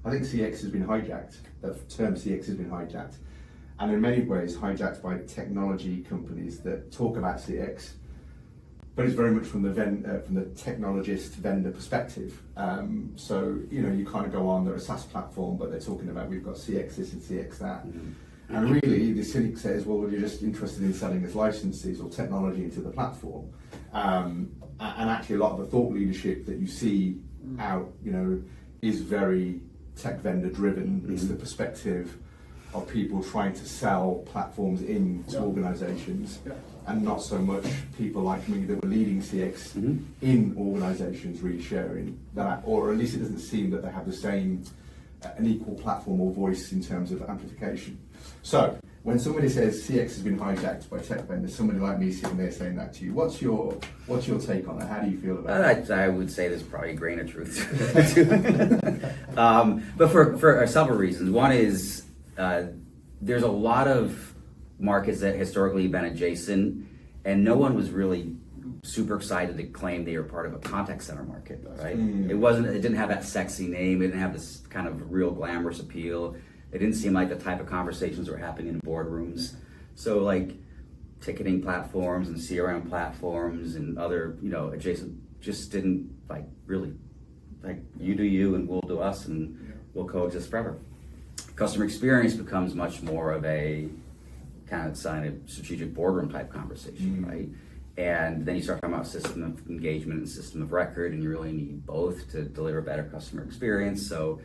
I think CX has been hijacked. The term CX has been hijacked, and in many ways hijacked by technology companies that talk about CX, but it's very much from the technologist vendor perspective. So you kind of go on, they're a SaaS platform, but they're talking about we've got CX this and CX that. Mm-hmm. And really, the cynic says, well, you're just interested in selling us licenses or technology into the platform. And actually, a lot of the thought leadership that you see out, is very tech vendor driven. Mm-hmm. It's the perspective of people trying to sell platforms into organizations, and not so much people like me that were leading CX in organizations really sharing that, or at least it doesn't seem that they have the same, an equal platform or voice in terms of amplification. So when somebody says CX has been hijacked by tech vendors, somebody like me sitting there saying that to you, what's your take on it? How do you feel about it? I would say there's probably a grain of truth to it. But for several reasons. One is there's a lot of markets that historically have been adjacent, and no one was really super excited to claim they were part of a contact center market, right? It didn't have that sexy name. It didn't have this kind of real glamorous appeal. It didn't seem like the type of conversations that were happening in boardrooms. So like ticketing platforms and CRM platforms and other, adjacent just didn't really you do you and we'll do us and we'll coexist forever. Customer experience becomes much more of a kind of strategic boardroom type conversation, right? And then you start talking about system of engagement and system of record, and you really need both to deliver better customer experience. So